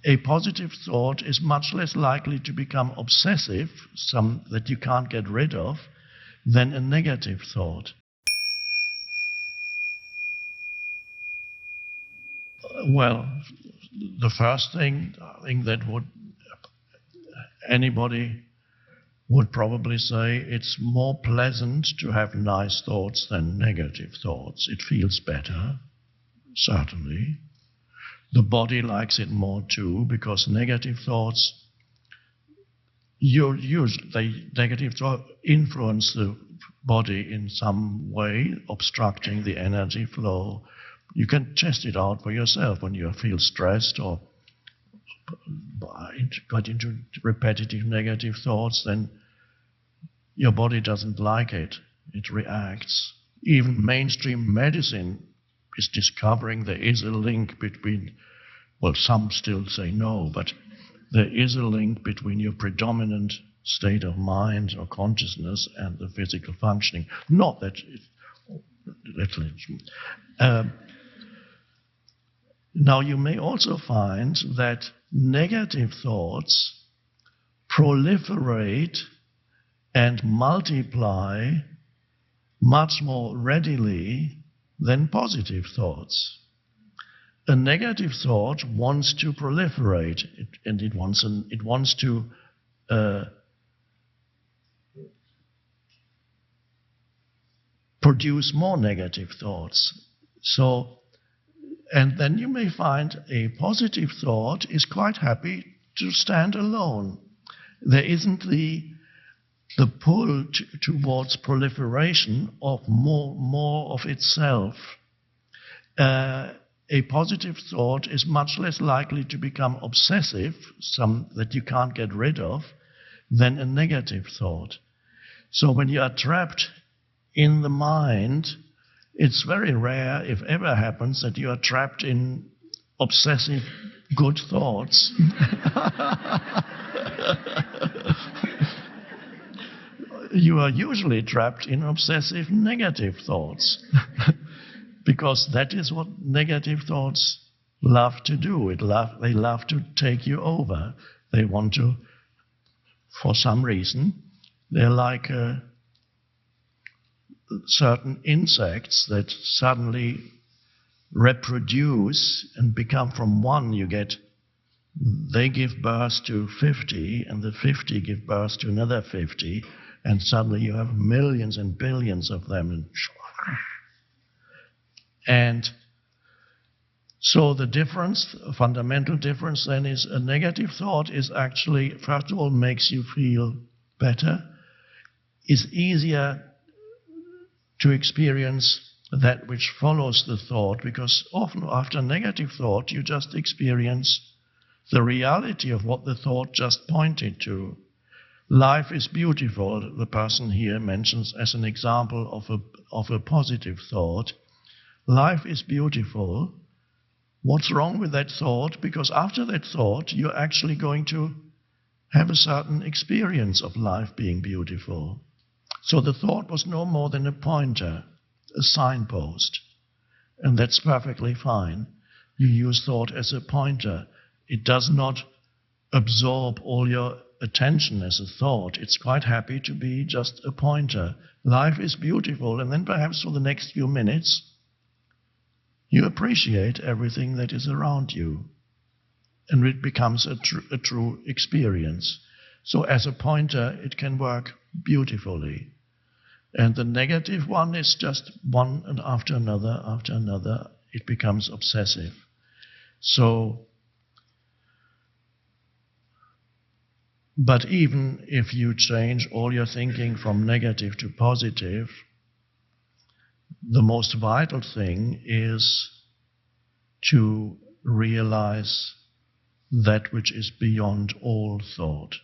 a positive thought is much less likely to become obsessive, some that you can't get rid of, than a negative thought. Well, the first thing I think that anybody would probably say, it's more pleasant to have nice thoughts than negative thoughts. It feels better, certainly. The body likes it more too, because negative thoughts, negative thoughts influence the body in some way, obstructing the energy flow. You can test it out for yourself when you feel stressed or got into repetitive negative thoughts, then your body doesn't like it. It reacts. Even mainstream medicine is discovering there is a link between, well, some still say no, but there is a link between your predominant state of mind or consciousness and the physical functioning. Not that now, you may also find that negative thoughts proliferate and multiply much more readily than positive thoughts. A negative thought wants to proliferate, and it wants to produce more negative thoughts. And then you may find a positive thought is quite happy to stand alone. There isn't the pull towards proliferation of more of itself. A positive thought is much less likely to become obsessive, some that you can't get rid of, than a negative thought. So when you are trapped in the mind, it's very rare, if ever happens, that you are trapped in obsessive good thoughts. You are usually trapped in obsessive negative thoughts. Because that is what negative thoughts love to do. They love to take you over. They want to, for some reason, they're like certain insects that suddenly reproduce and become from one. They give birth to 50, and the 50 give birth to another 50, and suddenly you have millions and billions of them. And so the difference, a fundamental difference then, is a negative thought is actually, first of all, makes you feel better, is easier to experience that which follows the thought, because often after a negative thought, you just experience the reality of what the thought just pointed to. Life is beautiful, the person here mentions as an example of a positive thought. Life is beautiful. What's wrong with that thought? Because after that thought, you're actually going to have a certain experience of life being beautiful. So the thought was no more than a pointer, a signpost. And that's perfectly fine. You use thought as a pointer. It does not absorb all your attention as a thought. It's quite happy to be just a pointer. Life is beautiful, and then perhaps for the next few minutes, you appreciate everything that is around you, and it becomes a true experience. So as a pointer, it can work beautifully. And the negative one is just one, and after another, it becomes obsessive. So, but even if you change all your thinking from negative to positive, the most vital thing is to realize that which is beyond all thought.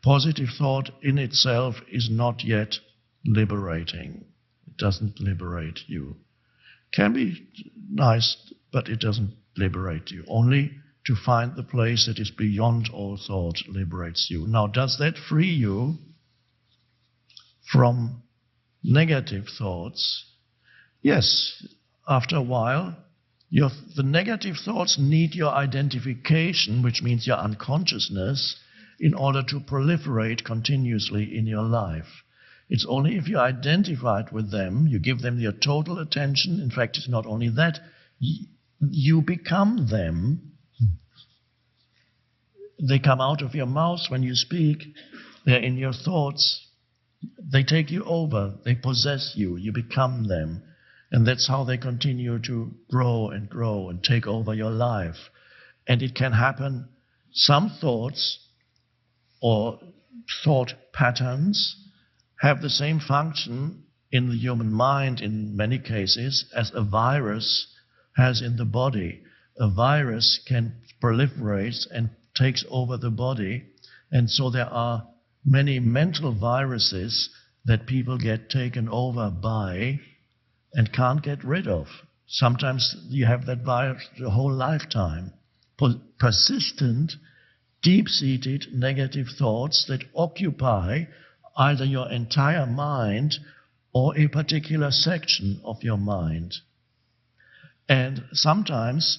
Positive thought in itself is not yet liberating. It doesn't liberate you. Can be nice, but it doesn't liberate you. Only to find the place that is beyond all thought liberates you. Now, does that free you from negative thoughts? Yes, after a while, The negative thoughts need your identification, which means your unconsciousness, in order to proliferate continuously in your life. It's only if you're identified with them, you give them your total attention. In fact, it's not only that, you become them. They come out of your mouth when you speak. They're in your thoughts. They take you over. They possess you. You become them. And that's how they continue to grow and take over your life. And it can happen. Some thoughts or thought patterns have the same function in the human mind in many cases as a virus has in the body. A virus can proliferate and takes over the body, and so there are many mental viruses that people get taken over by and can't get rid of. Sometimes you have that virus the whole lifetime. Persistent, deep-seated negative thoughts that occupy either your entire mind or a particular section of your mind. And sometimes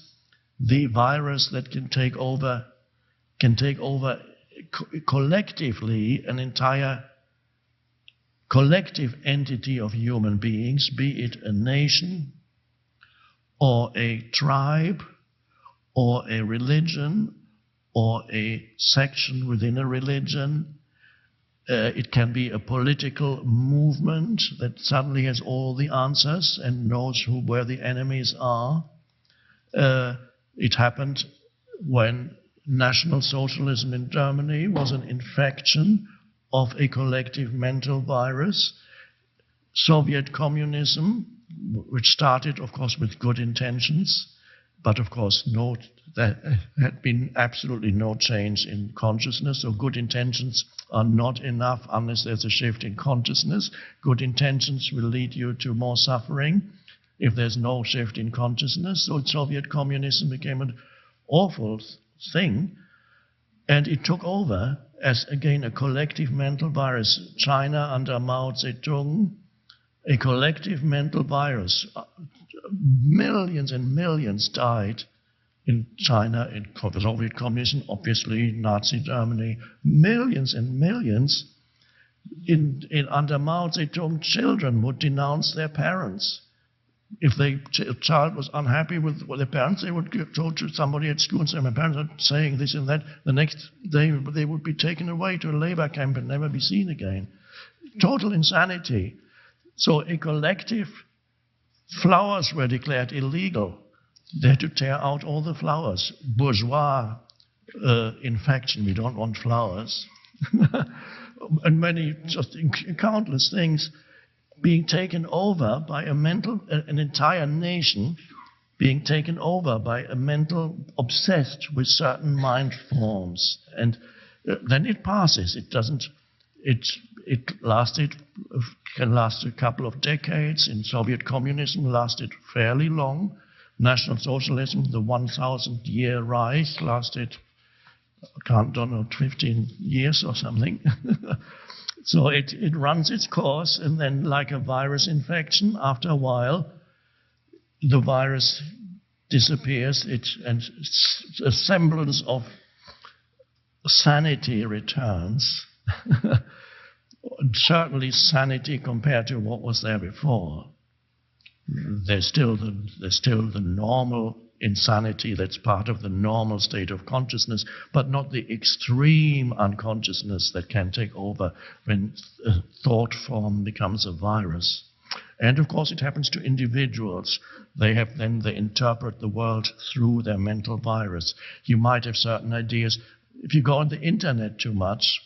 the virus that can take over collectively an entire collective entity of human beings, be it a nation or a tribe or a religion or a section within a religion. It can be a political movement that suddenly has all the answers and knows where the enemies are. It happened when National Socialism in Germany was an infection of a collective mental virus. Soviet communism, which started, of course, with good intentions, but of course there had been absolutely no change in consciousness, so good intentions are not enough unless there's a shift in consciousness. Good intentions will lead you to more suffering if there's no shift in consciousness. So Soviet communism became an awful thing, and it took over as, again, a collective mental virus. China under Mao Zedong, a collective mental virus. Millions and millions died in China, in Soviet communism, obviously Nazi Germany. Millions and millions. Under Mao Zedong, children would denounce their parents. If a child was unhappy with their parents, they would go to somebody at school and say, my parents are saying this and that. The next day, they would be taken away to a labor camp and never be seen again. Total insanity. So a collective, flowers were declared illegal. They had to tear out all the flowers. Bourgeois infection, we don't want flowers. And many, just countless things being taken over by an entire nation being taken over by a mental obsessed with certain mind forms. And then it passes. It doesn't, it can last a couple of decades. In Soviet communism, lasted fairly long. National Socialism, the 1,000-year Reich, lasted, 15 years or something. So it runs its course, and then like a virus infection, after a while, the virus disappears, and a semblance of sanity returns. Certainly sanity compared to what was there before. There's still the normal insanity that's part of the normal state of consciousness, but not the extreme unconsciousness that can take over when a thought form becomes a virus. And of course it happens to individuals. They interpret the world through their mental virus. You might have certain ideas. If you go on the internet too much,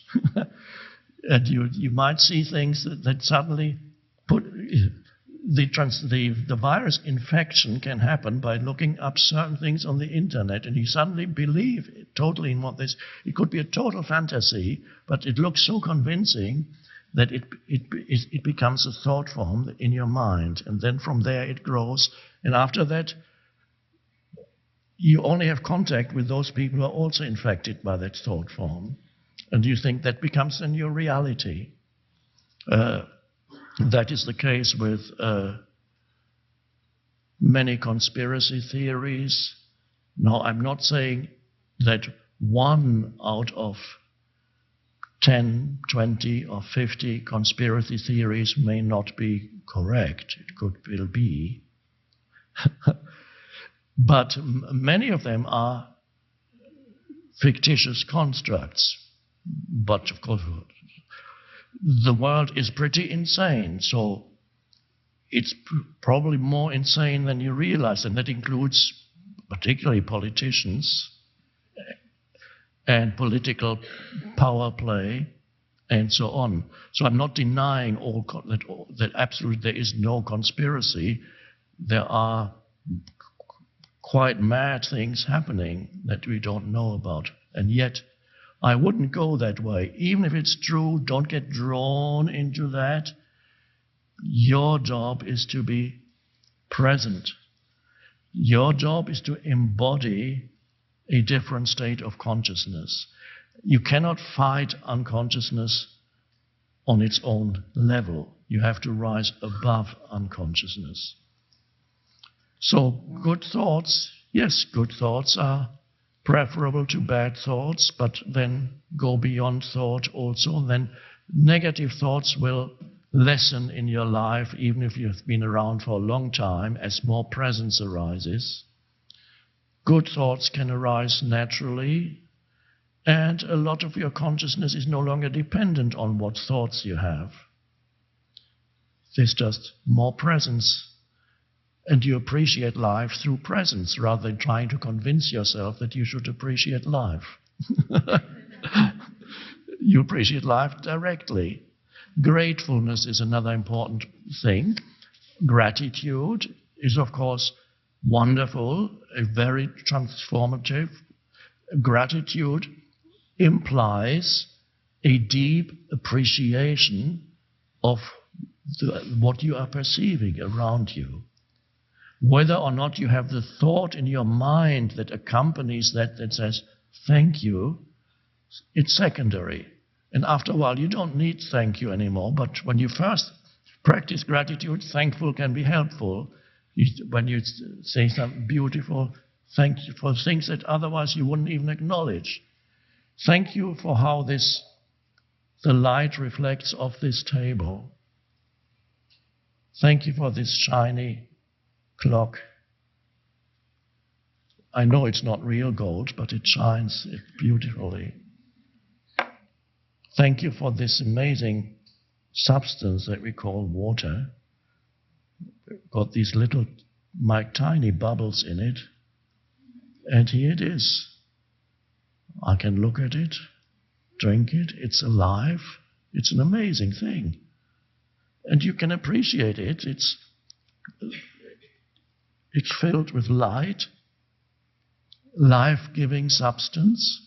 and you might see things that suddenly put... The virus infection can happen by looking up certain things on the internet, and you suddenly believe totally in what this. It could be a total fantasy, but it looks so convincing that it becomes a thought form in your mind, and then from there it grows. And after that, you only have contact with those people who are also infected by that thought form, and you think that becomes then your reality. That is the case with many conspiracy theories. Now, I'm not saying that 1 out of 10, 20, or 50 conspiracy theories may not be correct. It could well be. But many of them are fictitious constructs. But of course, the world is pretty insane, so it's probably more insane than you realize, and that includes particularly politicians and political power play and so on. So I'm not denying that absolutely there is no conspiracy. There are quite mad things happening that we don't know about. And yet, I wouldn't go that way. Even if it's true, don't get drawn into that. Your job is to be present. Your job is to embody a different state of consciousness. You cannot fight unconsciousness on its own level. You have to rise above unconsciousness. So good thoughts, yes, good thoughts are preferable to bad thoughts, but then go beyond thought also. Then negative thoughts will lessen in your life, even if you've been around for a long time, as more presence arises. Good thoughts can arise naturally, and a lot of your consciousness is no longer dependent on what thoughts you have. There's just more presence, and you appreciate life through presence rather than trying to convince yourself that you should appreciate life. You appreciate life directly. Gratefulness is another important thing. Gratitude is, of course, wonderful, very transformative. Gratitude implies a deep appreciation of what you are perceiving around you. Whether or not you have the thought in your mind that accompanies that says, thank you, it's secondary. And after a while, you don't need thank you anymore. But when you first practice gratitude, thankful can be helpful. When you say something beautiful, thank you for things that otherwise you wouldn't even acknowledge. Thank you for how the light reflects off this table. Thank you for this shiny clock. I know it's not real gold, but it shines beautifully. Thank you for this amazing substance that we call water. We've got these little, tiny bubbles in it. And here it is. I can look at it, drink it, it's alive. It's an amazing thing. And you can appreciate it. It's filled with light, life-giving substance.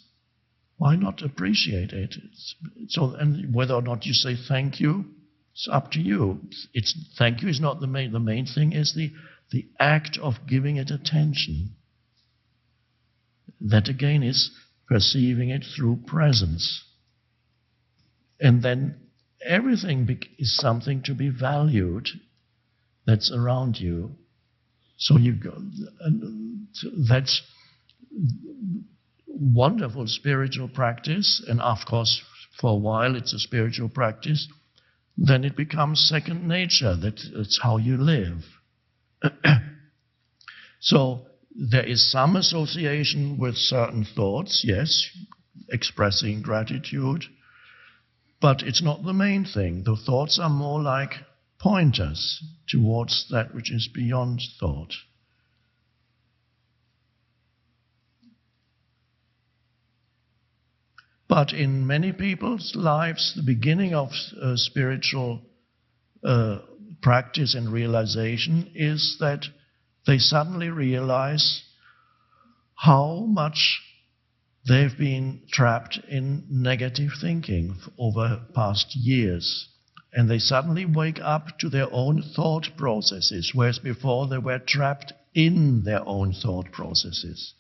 Why not appreciate it? And whether or not you say thank you, it's up to you. Thank you is not the main. The main thing is the act of giving it attention. That again is perceiving it through presence. And then everything is something to be valued that's around you. So that's wonderful spiritual practice, and of course, for a while it's a spiritual practice. Then it becomes second nature. That's how you live. So there is some association with certain thoughts, yes, expressing gratitude, but it's not the main thing. The thoughts are more like pointers towards that which is beyond thought. But in many people's lives, the beginning of spiritual practice and realization is that they suddenly realize how much they've been trapped in negative thinking over past years. And they suddenly wake up to their own thought processes, whereas before they were trapped in their own thought processes.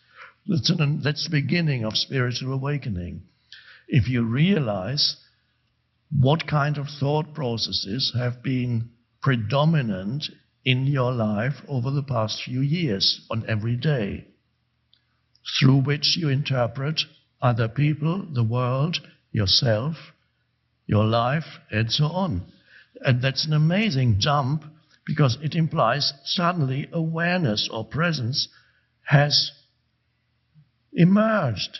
That's the beginning of spiritual awakening. If you realize what kind of thought processes have been predominant in your life over the past few years, on every day, through which you interpret other people, the world, yourself, your life, and so on. And that's an amazing jump, because it implies suddenly awareness or presence has emerged.